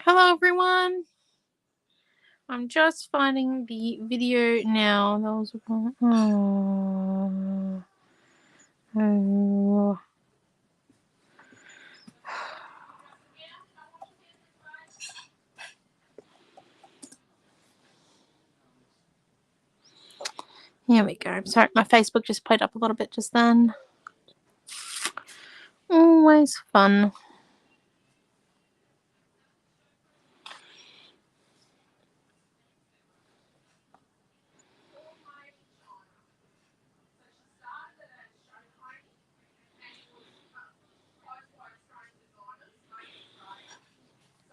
Hello everyone. I'm just finding the video now. That was oh. Here we go. Sorry, my Facebook just played up a little bit just then. Always fun.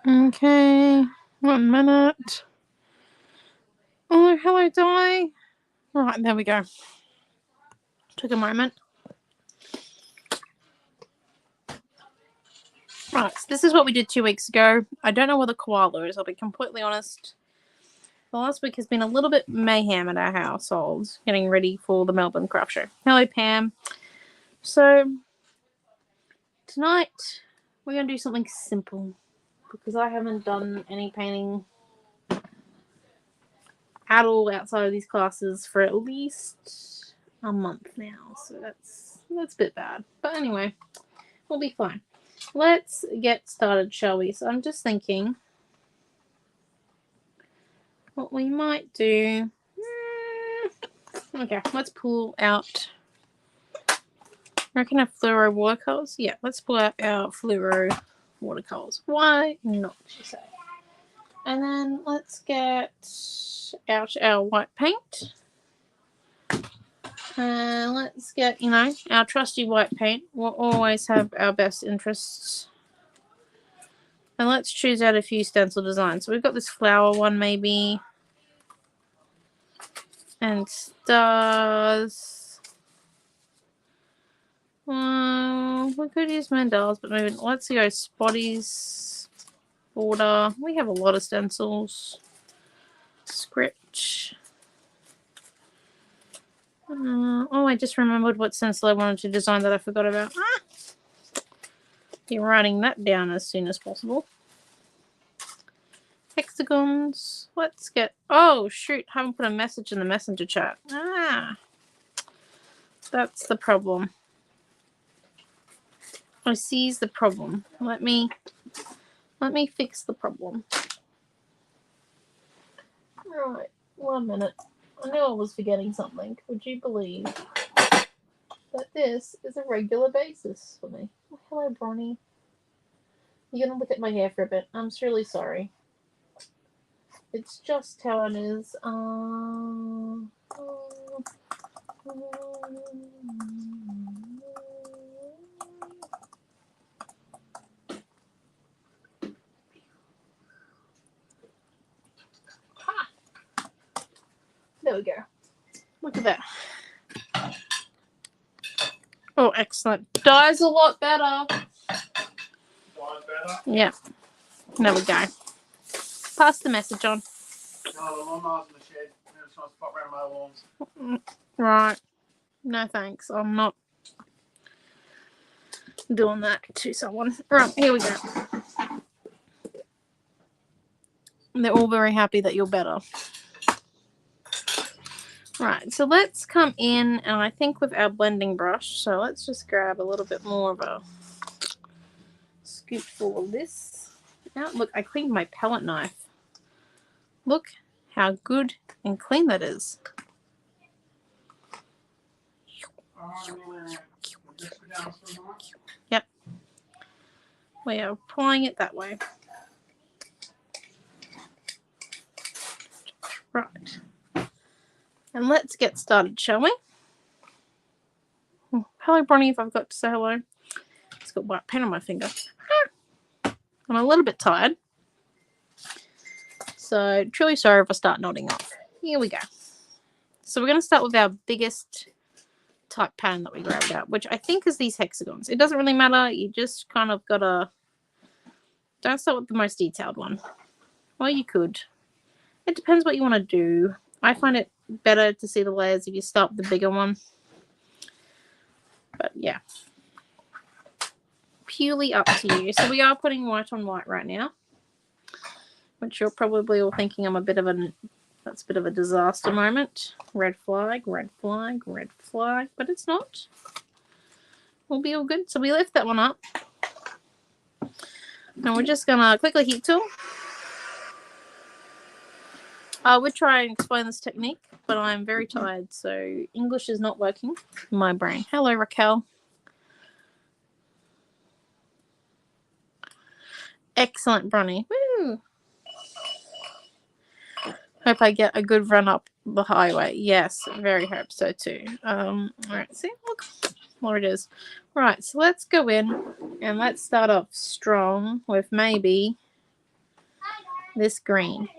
Okay, 1 minute. Oh, hello, Di. Right, there we go. Took a moment. Right, so this is what we did 2 weeks ago. I don't know where the koala is, I'll be completely honest. The last week has been a little bit mayhem at our household, getting ready for the Melbourne Craft Show. Hello, Pam. So, tonight we're going to do something simple because I haven't done any painting at all outside of these classes for at least a month now. So that's a bit bad. But anyway, we'll be fine. Let's get started, shall we? So I'm just thinking what we might do. Okay, let's pull out. I reckon our fluoro watercolors. Yeah, let's pull out our fluoro watercolors. Why not, you say? And then let's get out our white paint. Let's get, our trusty white paint. We'll always have our best interests. And let's choose out a few stencil designs. So we've got this flower one, maybe. And stars. We could use mandalas, but maybe let's go spotties, border. We have a lot of stencils. Script. I just remembered what stencil I wanted to design that I forgot about. Be writing that down as soon as possible. Hexagons. Let's get... Oh, shoot. I haven't put a message in the messenger chat. That's the problem. I seize the problem. Let me fix the problem. Right. 1 minute. I knew I was forgetting something. Would you believe that this is a regular basis for me? Oh, hello, Bronny. You're going to look at my hair for a bit. I'm really sorry. It's just how it is. There we go. Look at that. Oh, excellent. Dye's a lot better. Dye's better? Yeah. There we go. Pass the message on. Oh, the lawnmower's in the shed. I'm just trying to spot around my lawns. Right. No thanks. I'm not doing that to someone. Right, here we go. They're all very happy that you're better. Right, so let's come in, and I think with our blending brush, so let's just grab a little bit more of a scoopful of this. Now, look, I cleaned my palette knife. Look how good and clean that is. Yep. We are applying it that way. Right. And let's get started, shall we? Oh, hello, Bronny, if I've got to say hello. It's got white paint on my finger. I'm a little bit tired. So, truly sorry if I start nodding off. Here we go. So, we're going to start with our biggest type pattern that we grabbed out, which I think is these hexagons. It doesn't really matter. You just kind of got to... Don't start with the most detailed one. Well, you could. It depends what you want to do. I find it better to see the layers if you start with the bigger one. But yeah. Purely up to you. So we are putting white on white right now. which you're probably all thinking I'm that's a bit of a disaster moment. Red flag, red flag, red flag, but it's not. We'll be all good. So we lift that one up. And we're just going to quickly heat tool. I would try and explain this technique, but I'm very tired, so English is not working in my brain. Hello, Raquel. Excellent, Bronny. Woo! Hope I get a good run up the highway. Yes, very hope so too. All right, see, look, there it is. Right, so let's go in and let's start off strong with maybe this green.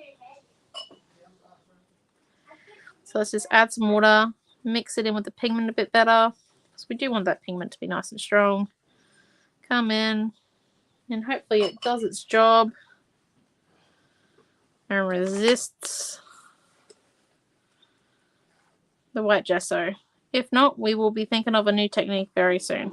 So let's just add some water, mix it in with the pigment a bit better. So we do want that pigment to be nice and strong. Come in, and hopefully it does its job and resists the white gesso. If not, we will be thinking of a new technique very soon.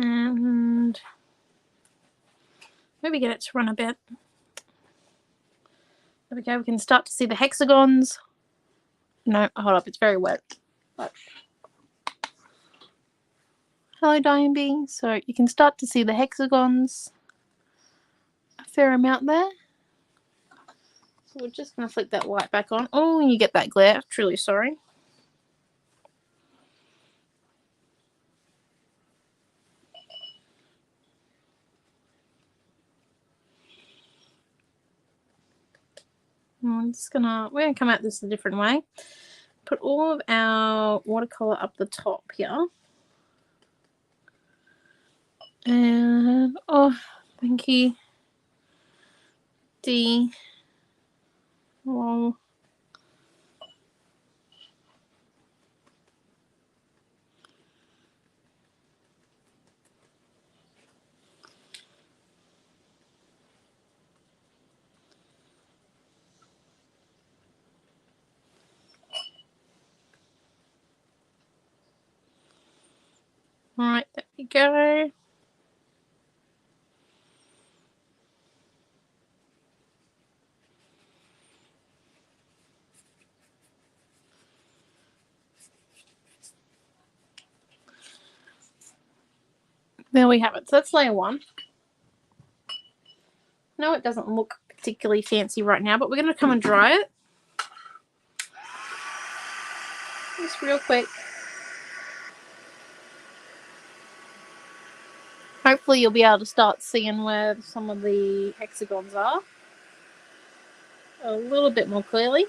And maybe get it to run a bit. There we go. We can start to see the hexagons. No, hold up. It's very wet. But hello, Diane B. So you can start to see the hexagons. A fair amount there. So we're just going to flick that white back on. Oh, and you get that glare. Truly sorry. We're gonna come at this a different way. Put all of our watercolor up the top here. And oh, thank you. D. Whoa. Right, there we go. There we have it. So that's layer one. No, it doesn't look particularly fancy right now, but we're going to come and dry it. Just real quick. Hopefully you'll be able to start seeing where some of the hexagons are a little bit more clearly.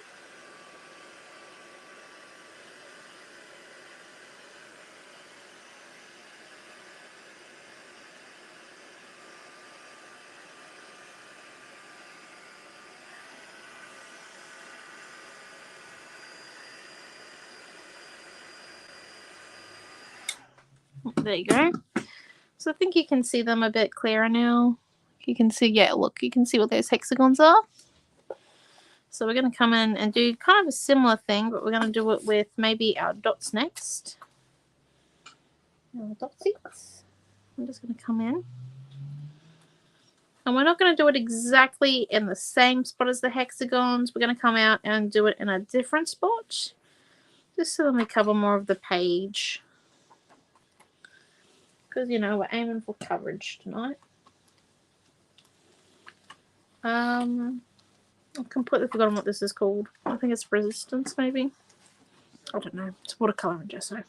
There you go. So I think you can see them a bit clearer now. You can see, yeah, look, you can see what those hexagons are. So we're going to come in and do kind of a similar thing, but we're going to do it with maybe our dots next. Our dotsies. I'm just going to come in. And we're not going to do it exactly in the same spot as the hexagons. We're going to come out and do it in a different spot. Just so that we cover more of the page. Because, you know, we're aiming for coverage tonight. I've completely forgotten what this is called. I think it's resistance, maybe. I don't know. It's watercolor and gesso.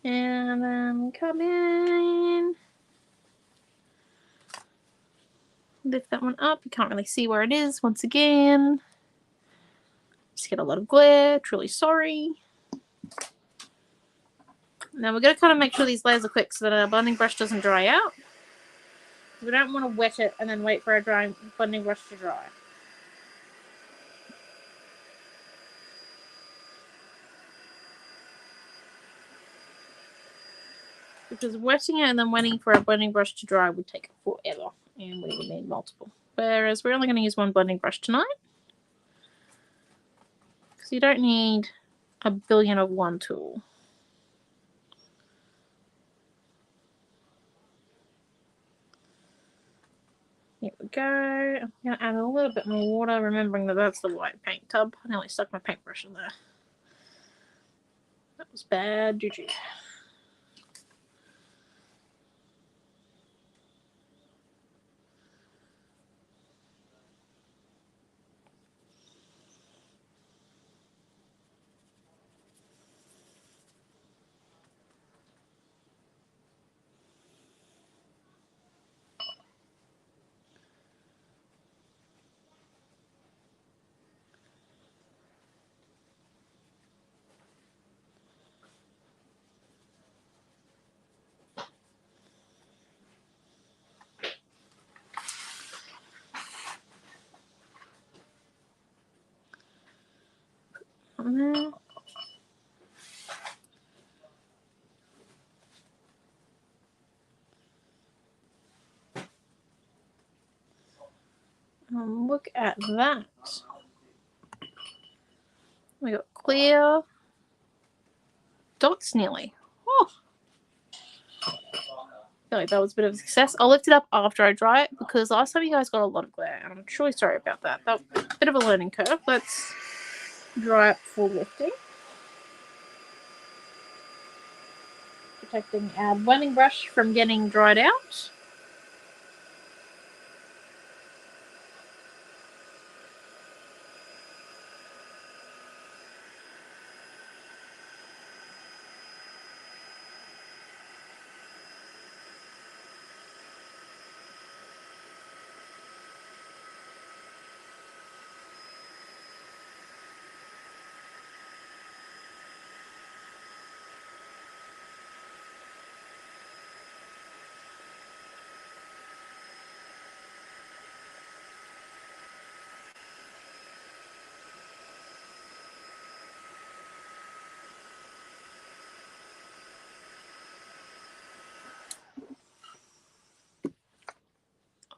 And then come in. Lift that one up. You can't really see where it is once again. Just get a lot of glare. Truly sorry. Now we're going to kind of make sure these layers are quick so that our blending brush doesn't dry out. We don't want to wet it and then wait for our blending brush to dry. Because wetting it and then waiting for our blending brush to dry would take forever, and we would need multiple. Whereas we're only going to use one blending brush tonight. Because you don't need a billion of one tool. Here we go. I'm going to add a little bit more water, remembering that that's the white paint tub. I nearly stuck my paintbrush in there. That was bad juju. On there. Look at that. We got clear dots nearly. Oh, I feel like that was a bit of a success. I'll lift it up after I dry it because last time you guys got a lot of glare and I'm truly sorry about that. That was a bit of a learning curve. Let's dry it before lifting. Protecting our blending brush from getting dried out.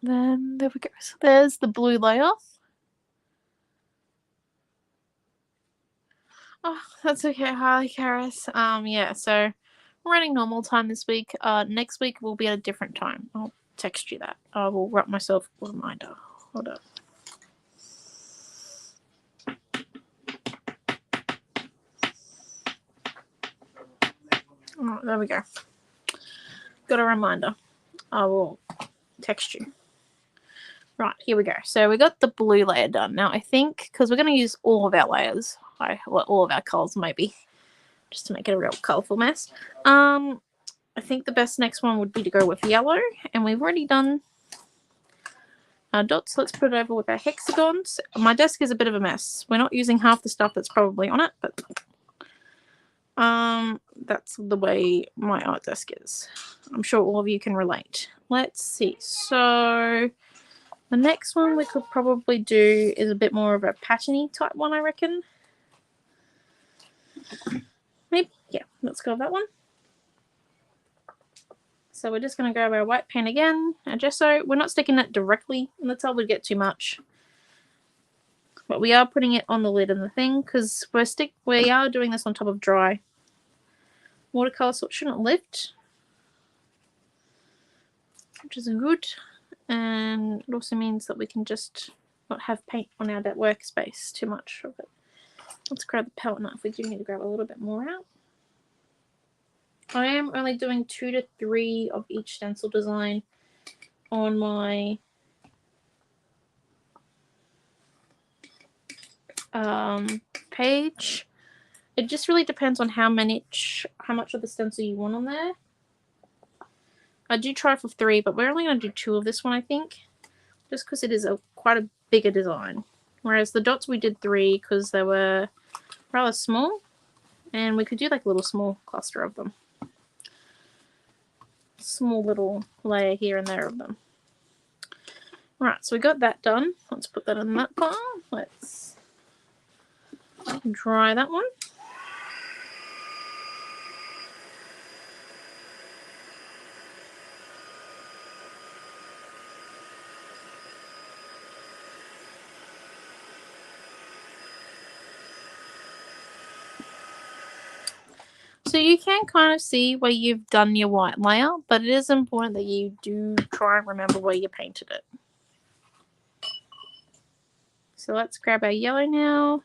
Then there we go. So there's the blue layer. Oh, that's okay. Hi, Karis. Yeah, so we're running normal time this week. Next week we'll be at a different time. I'll text you that. I will write myself a reminder. Hold up. Oh, there we go. Got a reminder. I will text you. Right, here we go. So we got the blue layer done. Now I think, because we're going to use all of our layers, well, all of our colours maybe, just to make it a real colourful mess. I think the best next one would be to go with yellow, and we've already done our dots. Let's put it over with our hexagons. My desk is a bit of a mess. We're not using half the stuff that's probably on it, but that's the way my art desk is. I'm sure all of you can relate. Let's see. So the next one we could probably do is a bit more of a patterny type one, I reckon. Maybe, yeah, let's go with that one. So we're just going to grab our white paint again, our gesso. We're not sticking that directly in the tub, would get too much. But we are putting it on the lid and the thing because we are doing this on top of dry watercolor, so it shouldn't lift, which is good. And it also means that we can just not have paint on our workspace too much of it. Let's grab the palette knife. We do need to grab a little bit more out. I am only doing 2 to 3 of each stencil design on my page. It just really depends on how much of the stencil you want on there. I do try for 3, but we're only going to do 2 of this one, I think, just because it is quite a bigger design. Whereas the dots we did 3 because they were rather small, and we could do like a little small cluster of them. Small little layer here and there of them. Right, so we got that done. Let's put that in that pile. Let's dry that one. So you can kind of see where you've done your white layer, but it is important that you do try and remember where you painted it. So let's grab our yellow now.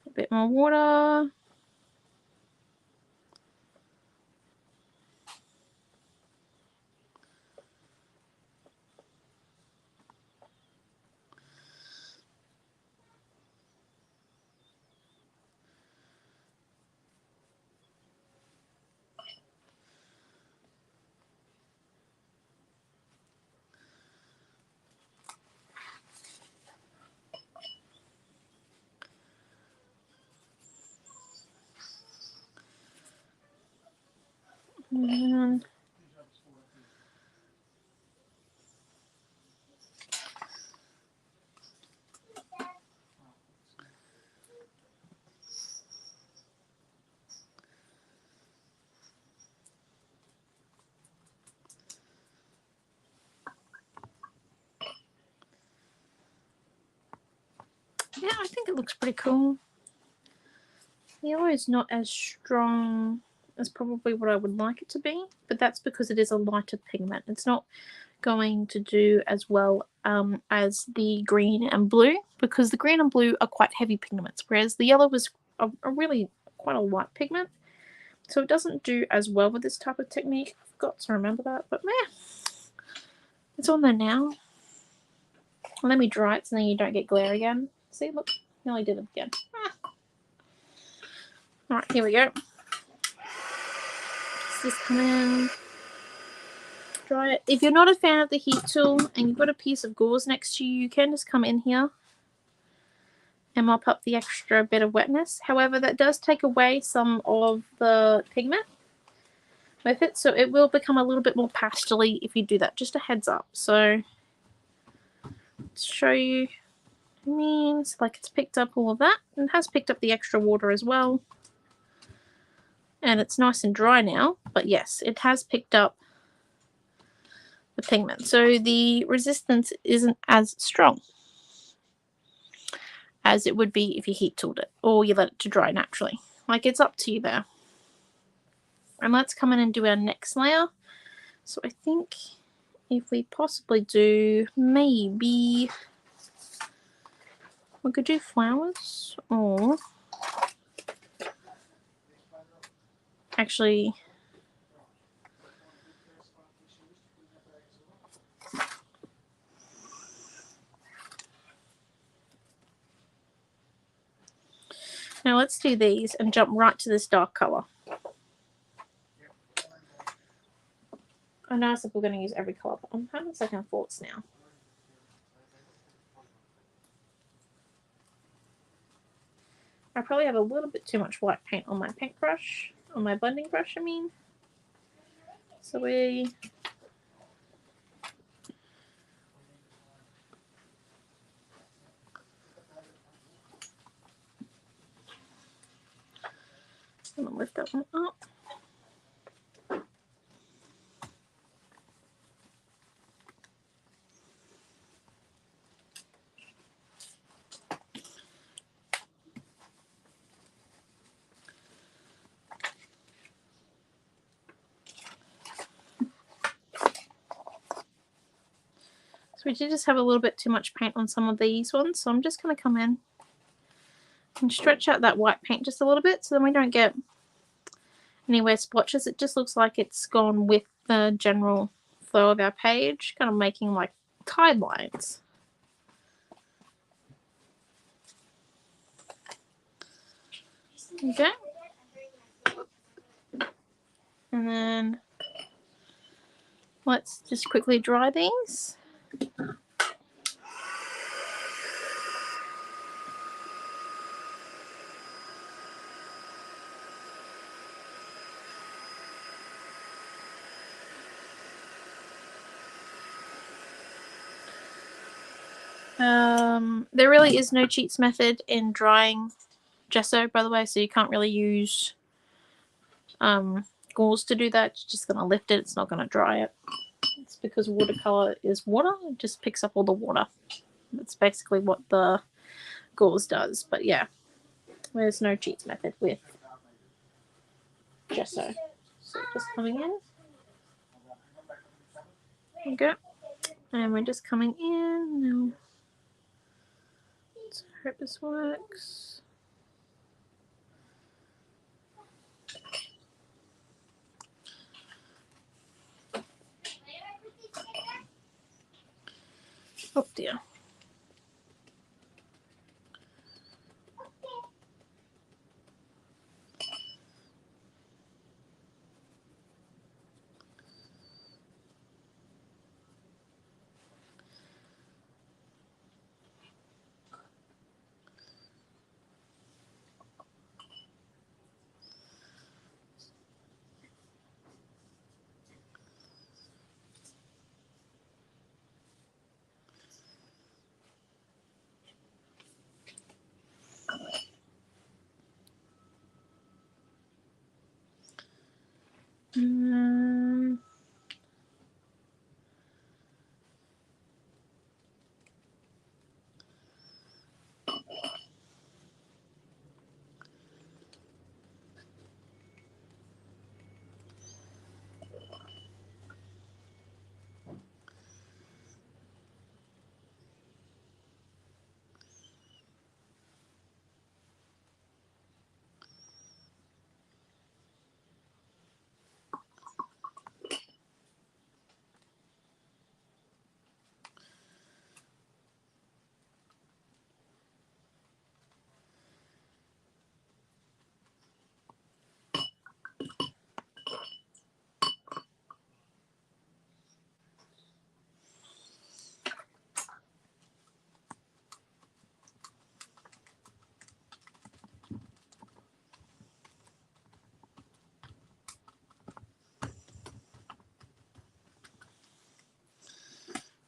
A bit more water. And yeah, I think it looks pretty cool. Yellow is not as strong as probably what I would like it to be, but that's because it is a lighter pigment. It's not going to do as well as the green and blue, because the green and blue are quite heavy pigments, whereas the yellow is a really quite a light pigment. So it doesn't do as well with this type of technique. I forgot to remember that, but meh. It's on there now. Let me dry it so then you don't get glare again. See, look, nearly did it again. Alright, here we go. Just come in. Dry it. If you're not a fan of the heat tool and you've got a piece of gauze next to you, you can just come in here and mop up the extra bit of wetness. However, that does take away some of the pigment with it, so it will become a little bit more pastely if you do that. Just a heads up. So, to show you, it means like it's picked up all of that and has picked up the extra water as well. And it's nice and dry now, but yes, it has picked up the pigment. So the resistance isn't as strong as it would be if you heat tooled it or you let it to dry naturally. Like, it's up to you there. And let's come in and do our next layer. So I think if we possibly do, maybe we could do flowers, or actually now let's do these and jump right to this dark color. I know I said we're going to use every color, but I'm having second thoughts now. I probably have a little bit too much white paint on my paintbrush, on my blending brush, I mean. So we I'm going to lift that one up. So we did just have a little bit too much paint on some of these ones, so I'm just going to come in and stretch out that white paint just a little bit so then we don't get anywhere splotches. It just looks like it's gone with the general flow of our page, kind of making like tide lines. Okay. And then let's just quickly dry these. There really is no cheats method in drying gesso, by the way, so you can't really use gauze to do that. It's just going to lift it, it's not going to dry it. It's because watercolor is water, it just picks up all the water. That's basically what the gauze does. But yeah, there's no cheats method with gesso. So just coming in. There we go. And we're just coming in. Now, let's hope this works. Oh dear.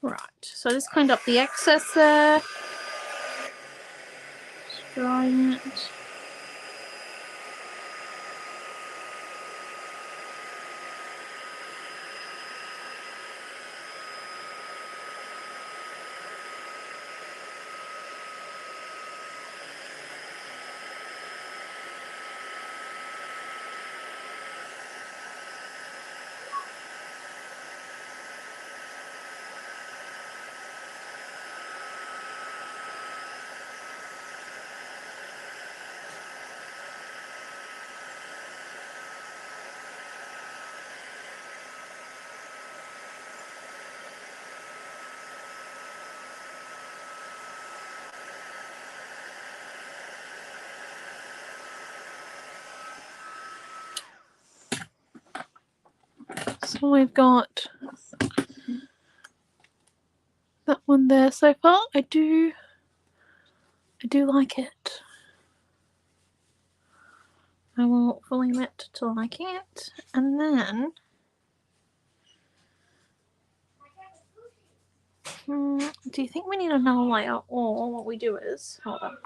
Right, so I just cleaned up the excess there. Just drying it. So we've got that one there so far. I do like it. I will fully emit till I can't, and then do you think we need another layer, or what we do is hold on,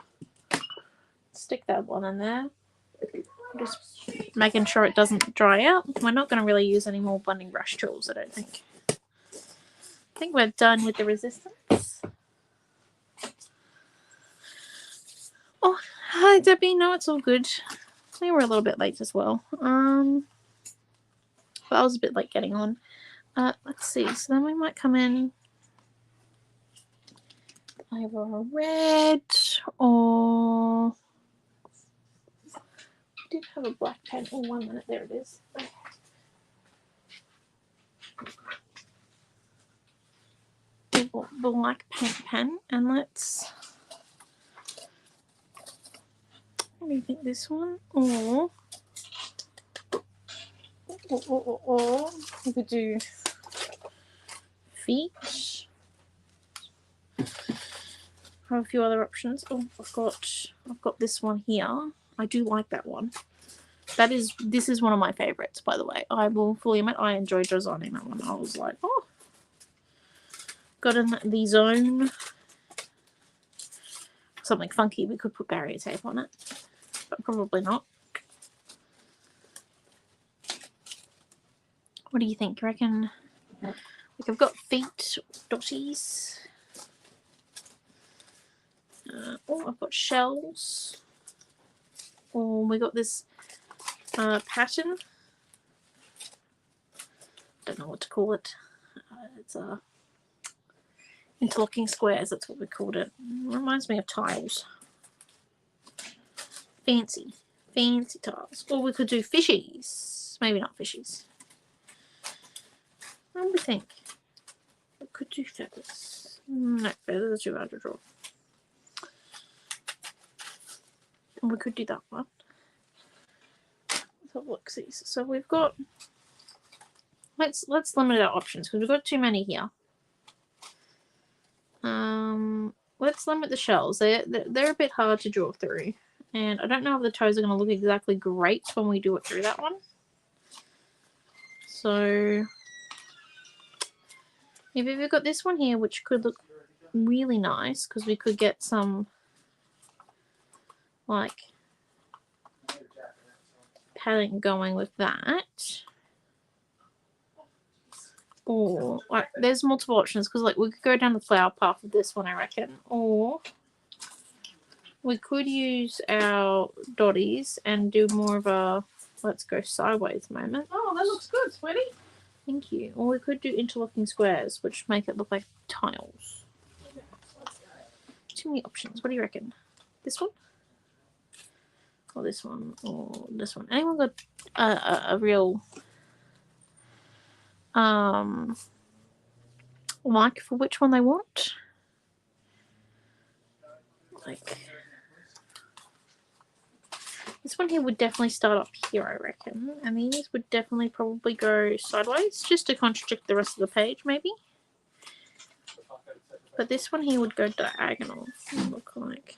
stick that one in there, just making sure it doesn't dry out. We're not going to really use any more blending brush tools, I don't think. I think we're done with the resistance. Oh, hi Debbie. No, it's all good. We were a little bit late as well. But I was a bit late getting on. Let's see. So then we might come in either a red or I did have a black pen. Oh, 1 minute. There it is. Black paint pen, and let's. What do you think? This one, or we could do feet. I have a few other options. Oh, I've got this one here. I do like that one. This is one of my favorites, by the way. I will fully admit I enjoyed designing that one. I was like, oh, got in the zone. Something funky. We could put barrier tape on it, but probably not. What do you think? You reckon? Like I've got feet, dotties. Oh, I've got shells. Oh, we got this pattern. Don't know what to call it. It's interlocking squares. That's what we called it. Reminds me of tiles. Fancy tiles. Or we could do fishies. Maybe not fishies. What do we think? We could do feathers. No, feathers are too hard to draw. And we could do that one. So look, see. So we've got. Let's limit our options because we've got too many here. Let's limit the shells. They're a bit hard to draw through, and I don't know if the toes are going to look exactly great when we do it through that one. So maybe we've got this one here, which could look really nice because we could get some like pattern going with that. Or like, there's multiple options because like we could go down the flower path with this one, I reckon, or we could use our dotties and do more of a let's go sideways moment. Oh, that looks good, sweetie. Thank you. Or we could do interlocking squares, which make it look like tiles. Too many options. What do you reckon? This one? Or this one? Or this one? Anyone got a real like for which one they want? Like this one here would definitely start up here, I reckon. And these would definitely probably go sideways, just to contradict the rest of the page, maybe. But this one here would go diagonal. It'll look like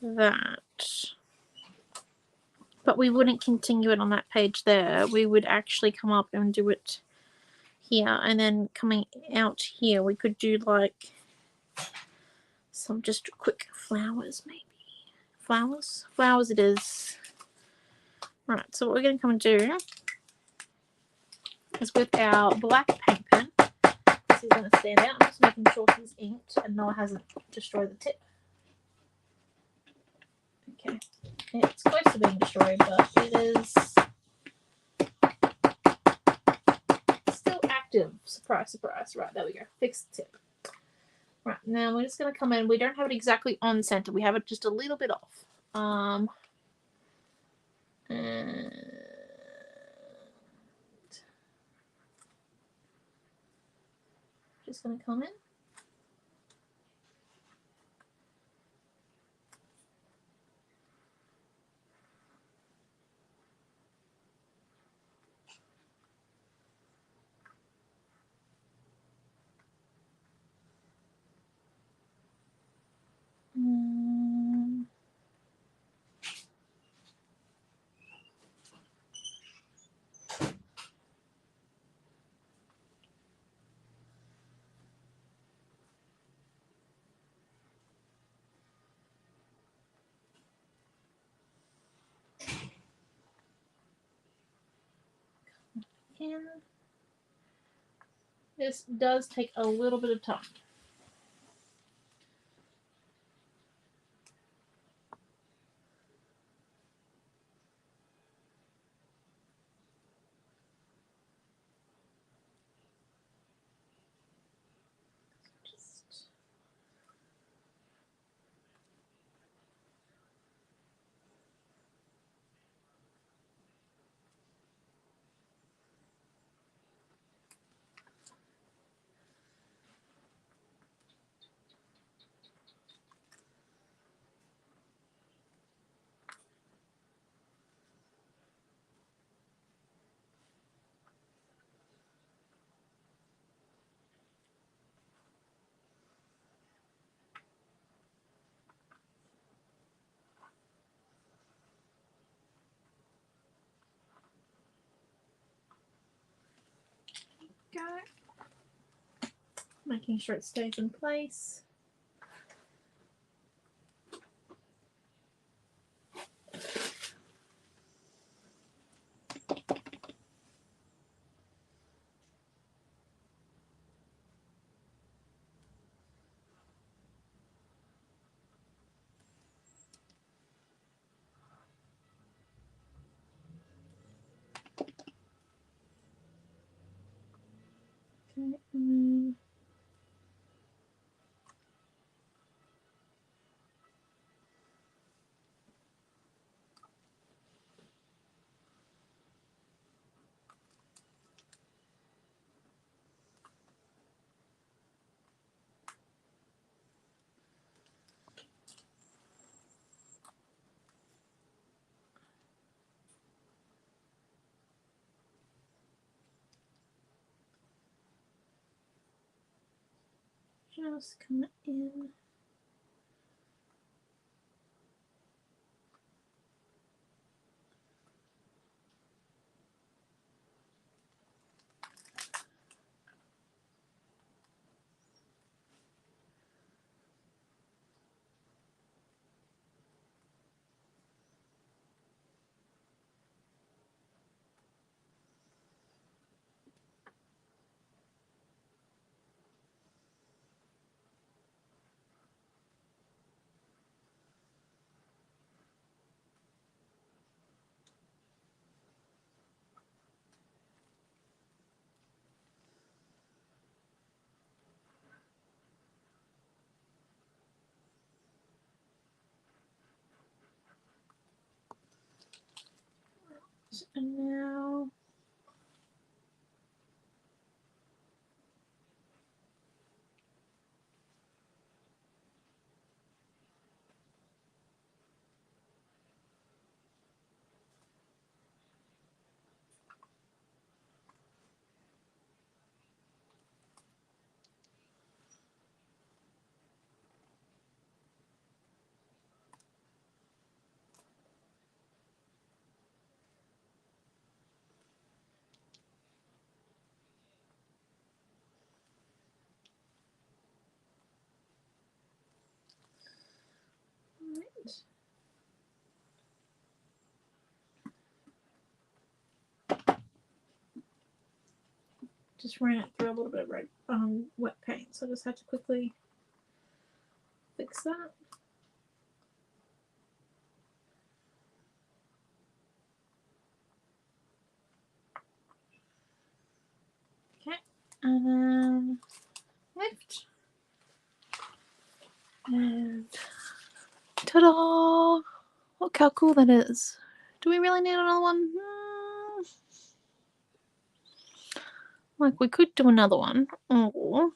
that. But we wouldn't continue it on that page there. We would actually come up and do it here. And then coming out here, we could do like some just quick flowers, maybe. Flowers? Flowers it is. Right, so what we're going to come and do is with our black paint pen, this is going to stand out. I'm just making sure he's inked and Noah hasn't destroyed the tip. Okay, it's close to being destroyed, but it is still active. Surprise, surprise. Right, there we go. Fix the tip. Right, now we're just going to come in. We don't have it exactly on center. We have it just a little bit off. And just going to come in. And this does take a little bit of time. Got it. Making sure it stays in place. Okay, and then just come in. And now just ran it through a little bit of red, wet paint, so I just had to quickly fix that. Okay, and then lift. And ta-da! Look how cool that is. Do we really need another one? Like, we could do another one, or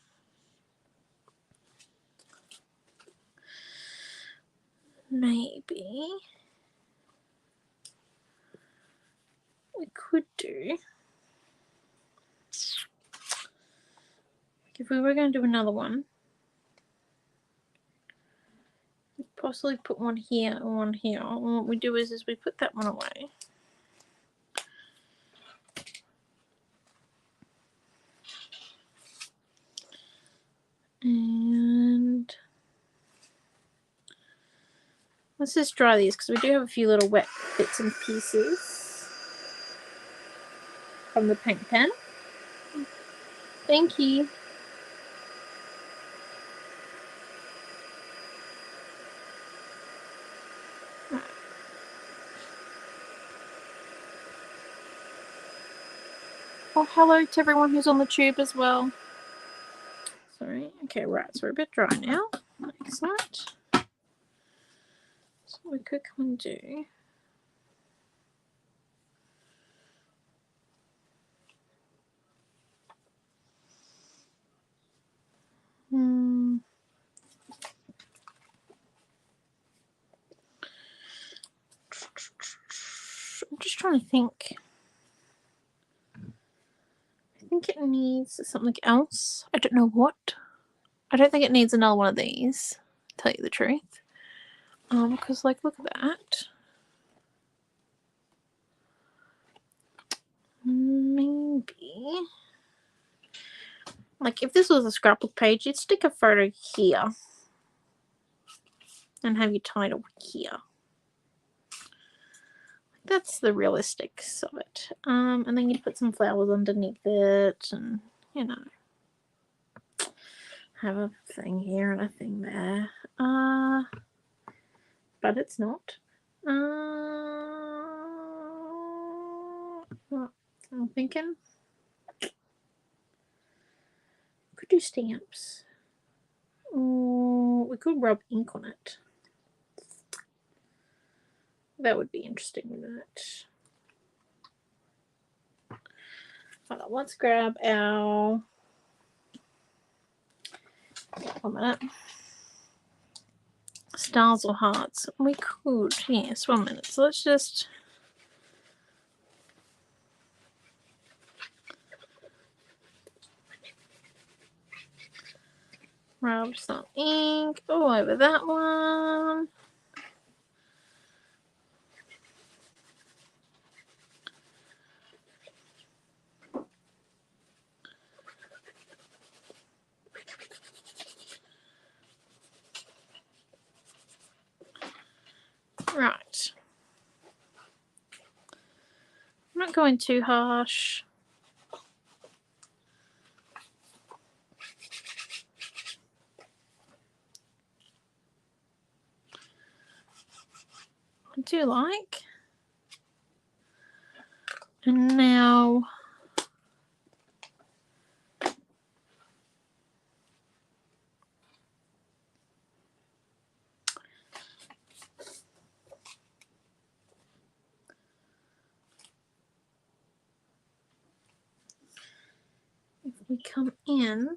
maybe we could do, if we were going to do another one, we'd possibly put one here and one here. And what we do is we put that one away. And let's just dry these because we do have a few little wet bits and pieces from the paint pen. Thank you. Oh, hello to everyone who's on the tube as well. Sorry. Okay, right. So we're a bit dry now. Excellent. So we could come and do. I'm just trying to think. I think it needs something else. I don't know what. I don't think it needs another one of these, to tell you the truth. Because, like, look at that. Maybe. Like, if this was a scrapbook page, you'd stick a photo here. And have your title here. That's the realistics of it. And then you'd put some flowers underneath it, and, you know, have a thing here and a thing there. But it's not. I'm thinking. could do stamps. Oh, we could rub ink on it. That would be interesting, wouldn't it? Hold on, let's grab our... 1 minute. Stars or hearts? We could, yes, 1 minute. So let's just... rub some ink all over that one. Right. I'm not going too harsh. I do like. And now if we come in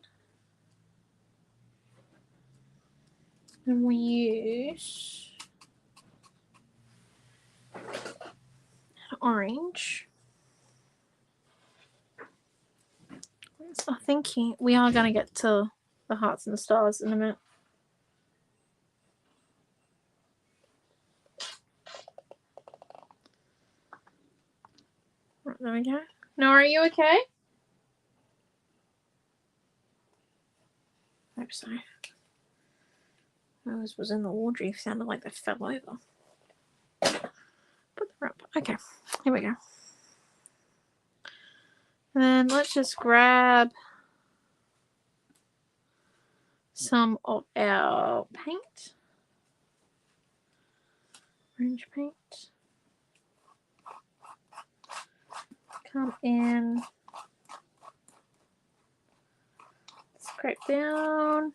and we use orange. I think we are going to get to the hearts and the stars in a minute. Right, there we go. Nora, are you okay? I hope so. Those was in the laundry. Sounded like they fell over. Put them up. Okay, here we go. And then let's just grab some of our paint. Orange paint. Come in. Scrape down.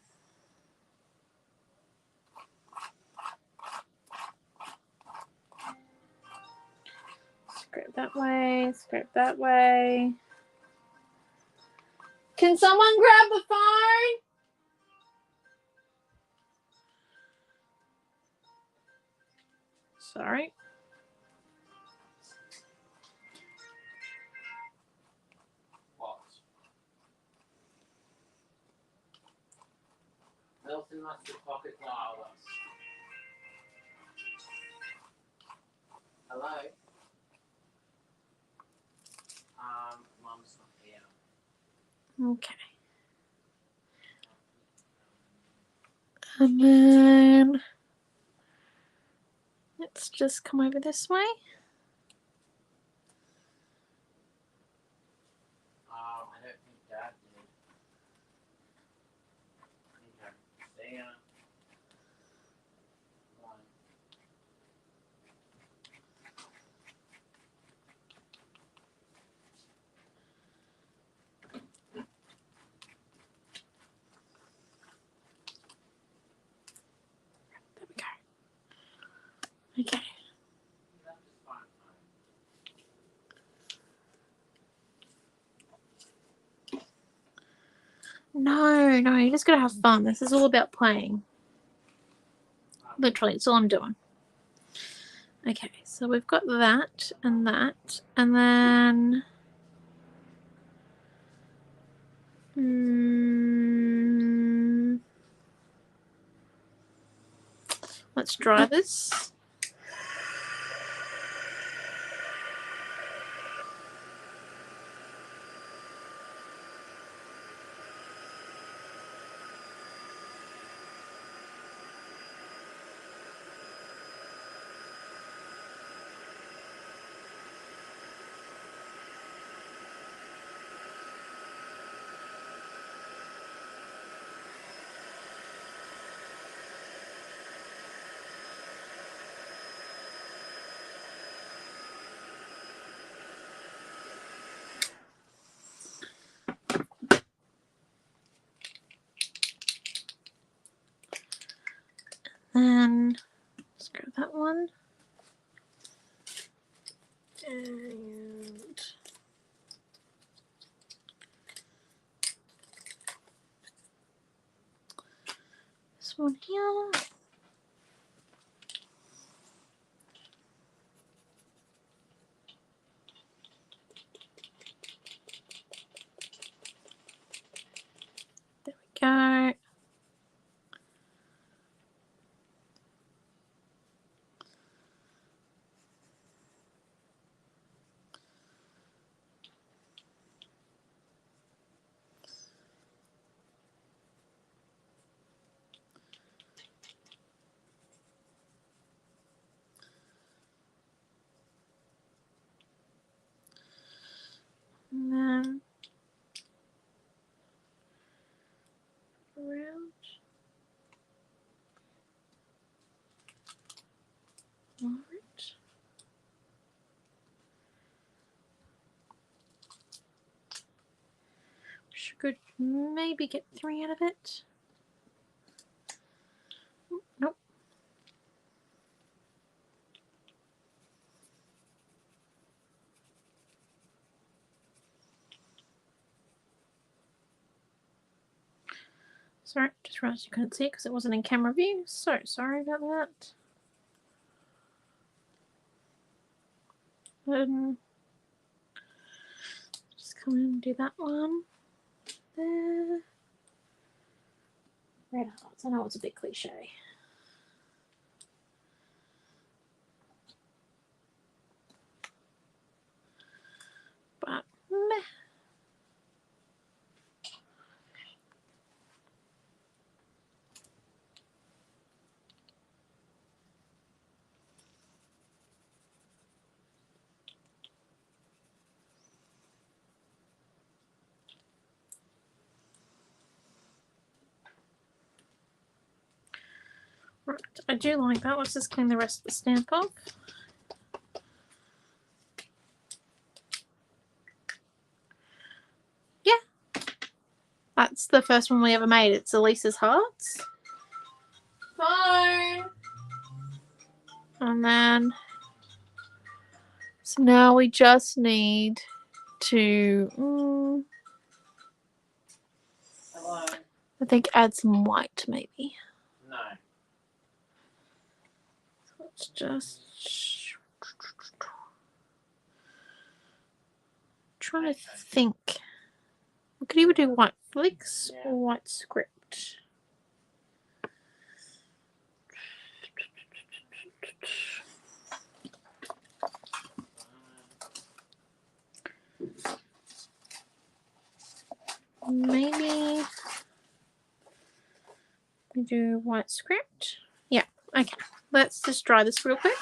Scrape that way. Scrape that way. Can someone grab the phone? Sorry. Milton wants to pocket flowers. Hello? Mum's not here. Okay. And then let's just come over this way. I don't think Dad did. Okay. There. There we go. Okay. No, you just gotta have fun. This is all about playing. Literally, it's all I'm doing. Okay, so we've got that, and then let's dry this. one here. There we go. And then around. All right. Could maybe get 3 out of it. Nope. Sorry, just realized you couldn't see it because it wasn't in camera view. So sorry about that. Just come in and do that one. There. Red hearts. I know it's a bit cliche. But meh. Right, I do like that. Let's just clean the rest of the stamp off. Yeah. That's the first one we ever made. It's Elisa's Hearts. Phone. And then, so now we just need to, Hello. I think add some white maybe. No. So let's just trying to think. We could either do white flicks or white script. Maybe we do white script. Yeah, okay. Let's just dry this real quick.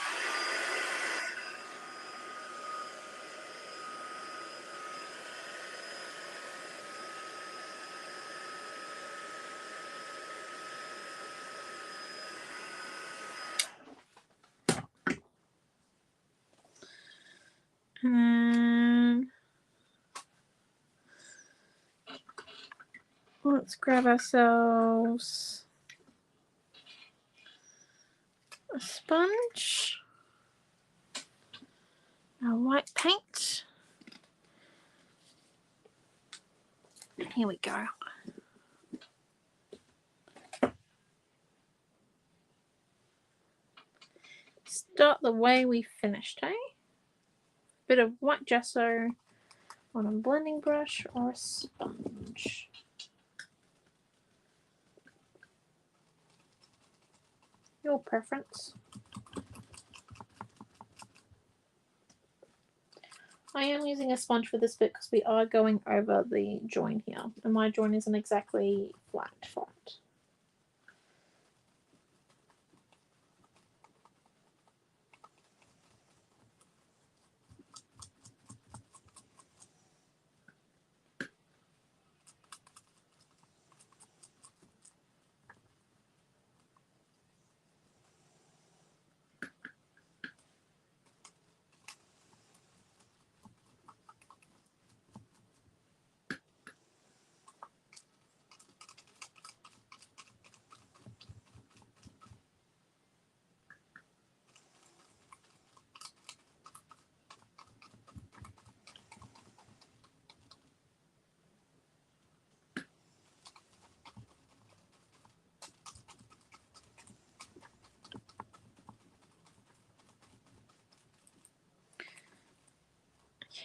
And let's grab ourselves a sponge, our white paint. Here we go. Start the way we finished, eh? Bit of white gesso on a blending brush or a sponge. Your preference. I am using a sponge for this bit because we are going over the join here, and my join isn't exactly flat.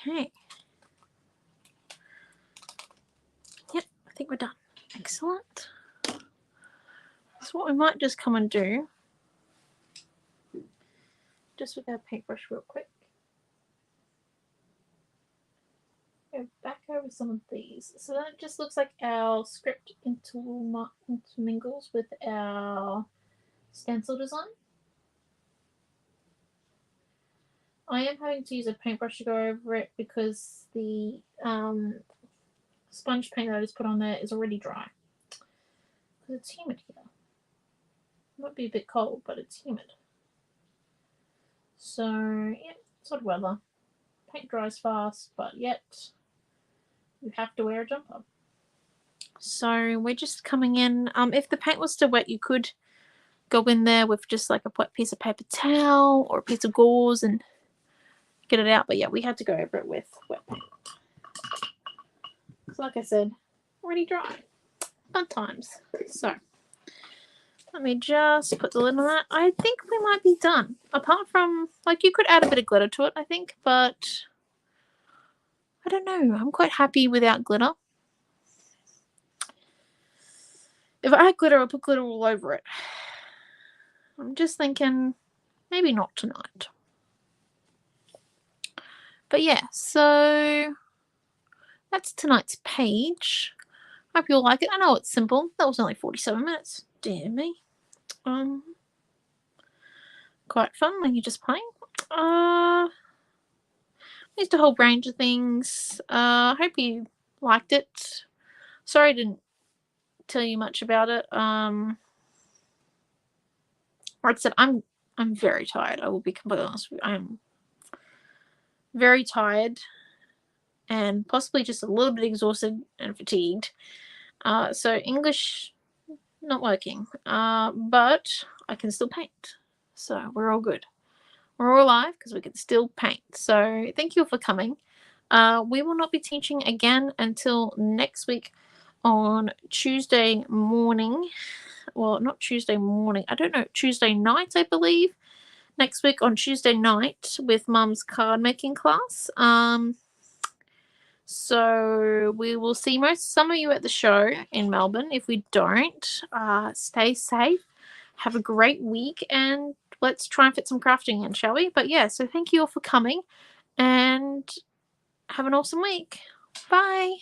Okay. Yep, I think we're done. Excellent. So what we might just come and do, just with our paintbrush real quick, go back over some of these. So that just looks like our script intermingles with our stencil design. I am having to use a paintbrush to go over it because the sponge paint that I just put on there is already dry. Because it's humid here. It might be a bit cold, but it's humid. So, yeah, it's odd weather. Paint dries fast, but yet you have to wear a jumper. So we're just coming in. If the paint was still wet, you could go in there with just like a wet piece of paper towel or a piece of gauze and get it out. But yeah, we had to go over it with wet paint. So like I said, already dry. Fun times. So let me just put the lid on that. I think we might be done. Apart from, like, you could add a bit of glitter to it, I think, but I don't know. I'm quite happy without glitter. If I had glitter, I'd put glitter all over it. I'm just thinking maybe not tonight. But yeah, so that's tonight's page. Hope you'll like it. I know it's simple. That was only 47 minutes. Dear me. Quite fun when you're just playing. Used a whole range of things. Hope you liked it. Sorry I didn't tell you much about it. Like I said, I'm very tired. I will be completely honest with you. I am very tired and possibly just a little bit exhausted and fatigued. So English not working. But I can still paint. So we're all good. We're all alive because we can still paint. So thank you for coming. We will not be teaching again until next week on Tuesday morning. Well, not Tuesday morning. I don't know. Tuesday night, I believe. Next week on Tuesday night with Mum's card making class. So we will see some of you at the show in Melbourne. If we don't, stay safe. Have a great week and let's try and fit some crafting in, shall we? But yeah, so thank you all for coming and have an awesome week. Bye.